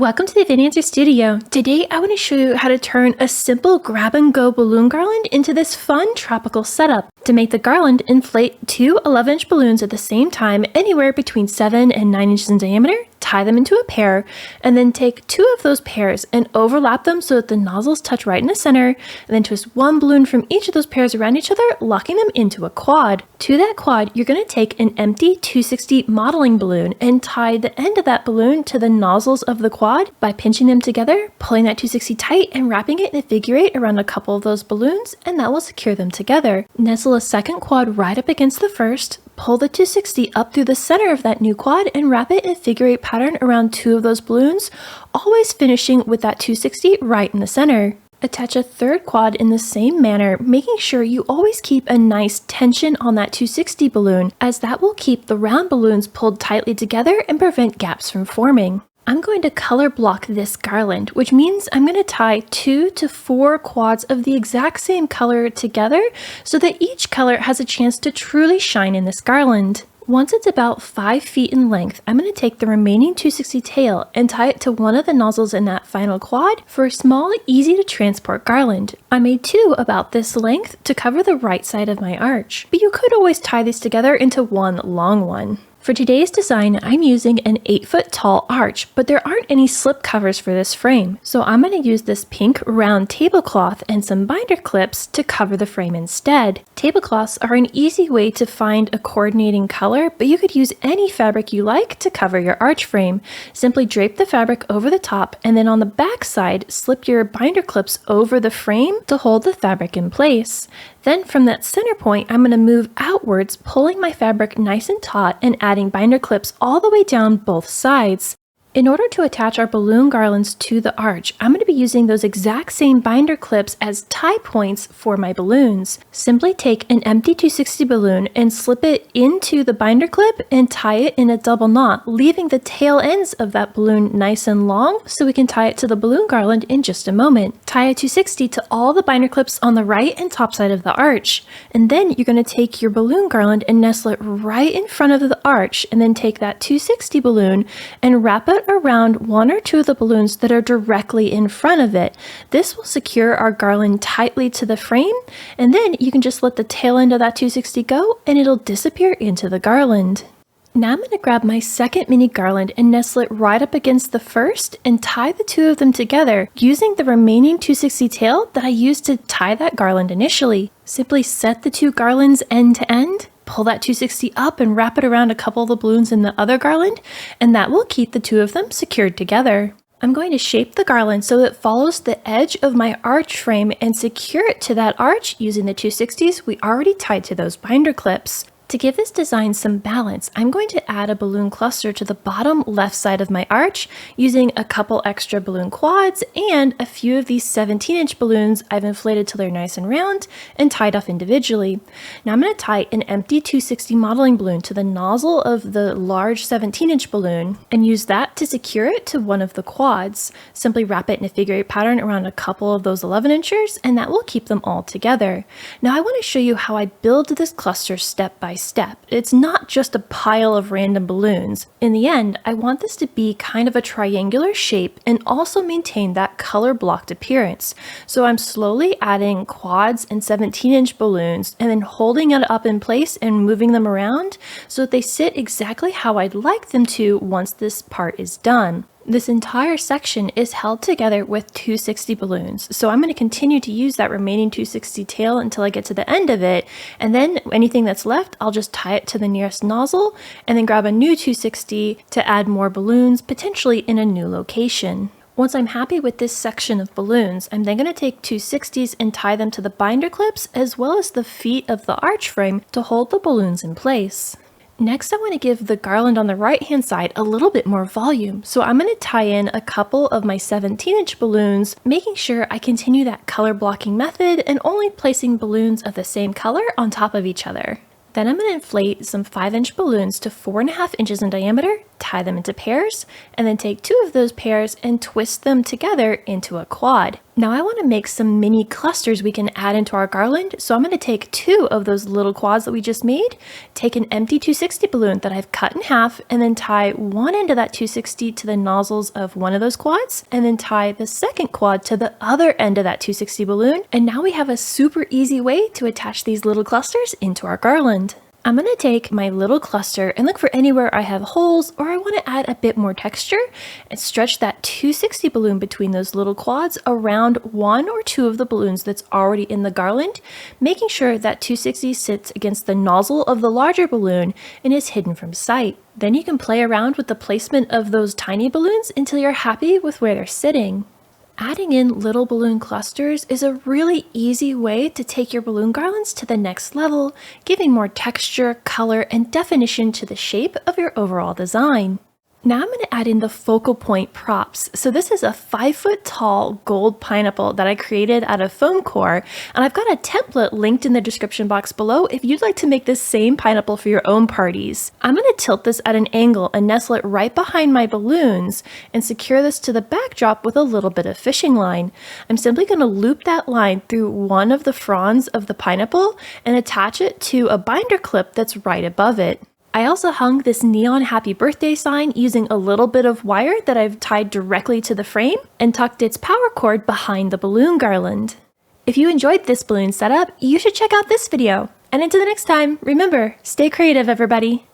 Welcome to the Financier Studio. Today I want to show you how to turn a simple grab-and-go balloon garland into this fun tropical setup. To make the garland, inflate two 11-inch balloons at the same time, anywhere between 7 and 9 inches in diameter, tie them into a pair, and then take two of those pairs and overlap them so that the nozzles touch right in the center, and then twist one balloon from each of those pairs around each other, locking them into a quad. To that quad, you're going to take an empty 260 modeling balloon and tie the end of that balloon to the nozzles of the quad by pinching them together, pulling that 260 tight, and wrapping it in a figure eight around a couple of those balloons, and that will secure them together. Nestle a second quad right up against the first, pull the 260 up through the center of that new quad, and wrap it in a figure eight pattern around two of those balloons, always finishing with that 260 right in the center. Attach a third quad in the same manner, making sure you always keep a nice tension on that 260 balloon, as that will keep the round balloons pulled tightly together and prevent gaps from forming. I'm going to color block this garland, which means I'm going to tie 2 to 4 quads of the exact same color together so that each color has a chance to truly shine in this garland. Once it's about 5 feet in length, I'm going to take the remaining 260 tail and tie it to one of the nozzles in that final quad for a small, easy to transport garland. I made two about this length to cover the right side of my arch, but you could always tie these together into one long one. For today's design, I'm using an 8-foot tall arch, but there aren't any slip covers for this frame, so I'm going to use this pink round tablecloth and some binder clips to cover the frame instead. Tablecloths are an easy way to find a coordinating color, but you could use any fabric you like to cover your arch frame. Simply drape the fabric over the top, and then on the back side, slip your binder clips over the frame to hold the fabric in place. Then from that center point, I'm going to move outwards, pulling my fabric nice and taut and adding binder clips all the way down both sides. In order to attach our balloon garlands to the arch, I'm going to be using those exact same binder clips as tie points for my balloons. Simply take an empty 260 balloon and slip it into the binder clip and tie it in a double knot, leaving the tail ends of that balloon nice and long so we can tie it to the balloon garland in just a moment. Tie a 260 to all the binder clips on the right and top side of the arch. And then you're going to take your balloon garland and nestle it right in front of the arch, and then take that 260 balloon and wrap it around one or two of the balloons that are directly in front of it. This will secure our garland tightly to the frame, and then you can just let the tail end of that 260 go and it'll disappear into the garland. Now I'm going to grab my second mini garland and nestle it right up against the first and tie the two of them together using the remaining 260 tail that I used to tie that garland initially. Simply set the two garlands end to end, pull that 260 up and wrap it around a couple of the balloons in the other garland, and that will keep the two of them secured together. I'm going to shape the garland so it follows the edge of my arch frame and secure it to that arch using the 260s we already tied to those binder clips. To give this design some balance, I'm going to add a balloon cluster to the bottom left side of my arch using a couple extra balloon quads and a few of these 17-inch balloons I've inflated till they're nice and round and tied off individually. Now I'm going to tie an empty 260 modeling balloon to the nozzle of the large 17-inch balloon and use that to secure it to one of the quads. Simply wrap it in a figure eight pattern around a couple of those 11-inchers, and that will keep them all together. Now I want to show you how I build this cluster step by step. It's not just a pile of random balloons. In the end, I want this to be kind of a triangular shape and also maintain that color blocked appearance. So I'm slowly adding quads and 17-inch balloons and then holding it up in place and moving them around so that they sit exactly how I'd like them to once this part is done. This entire section is held together with 260 balloons, so I'm going to continue to use that remaining 260 tail until I get to the end of it, and then anything that's left, I'll just tie it to the nearest nozzle, and then grab a new 260 to add more balloons, potentially in a new location. Once I'm happy with this section of balloons, I'm then going to take 260s and tie them to the binder clips as well as the feet of the arch frame to hold the balloons in place. Next, I want to give the garland on the right-hand side a little bit more volume, so I'm going to tie in a couple of my 17-inch balloons, making sure I continue that color blocking method and only placing balloons of the same color on top of each other. Then I'm going to inflate some 5-inch balloons to 4.5 inches in diameter, tie them into pairs, and then take 2 of those pairs and twist them together into a quad. Now I want to make some mini clusters we can add into our garland, so I'm going to take 2 of those little quads that we just made, take an empty 260 balloon that I've cut in half, and then tie one end of that 260 to the nozzles of one of those quads, and then tie the second quad to the other end of that 260 balloon, and now we have a super easy way to attach these little clusters into our garland. I'm going to take my little cluster and look for anywhere I have holes or I want to add a bit more texture and stretch that 260 balloon between those little quads around 1 or 2 of the balloons that's already in the garland, making sure that 260 sits against the nozzle of the larger balloon and is hidden from sight. Then you can play around with the placement of those tiny balloons until you're happy with where they're sitting. Adding in little balloon clusters is a really easy way to take your balloon garlands to the next level, giving more texture, color, and definition to the shape of your overall design. Now I'm going to add in the focal point props. So this is a 5-foot tall gold pineapple that I created out of foam core, and I've got a template linked in the description box below if you'd like to make this same pineapple for your own parties. I'm going to tilt this at an angle and nestle it right behind my balloons and secure this to the backdrop with a little bit of fishing line. I'm simply going to loop that line through one of the fronds of the pineapple and attach it to a binder clip that's right above it. I also hung this neon happy birthday sign using a little bit of wire that I've tied directly to the frame and tucked its power cord behind the balloon garland. If you enjoyed this balloon setup, you should check out this video. And until the next time, remember, stay creative, everybody!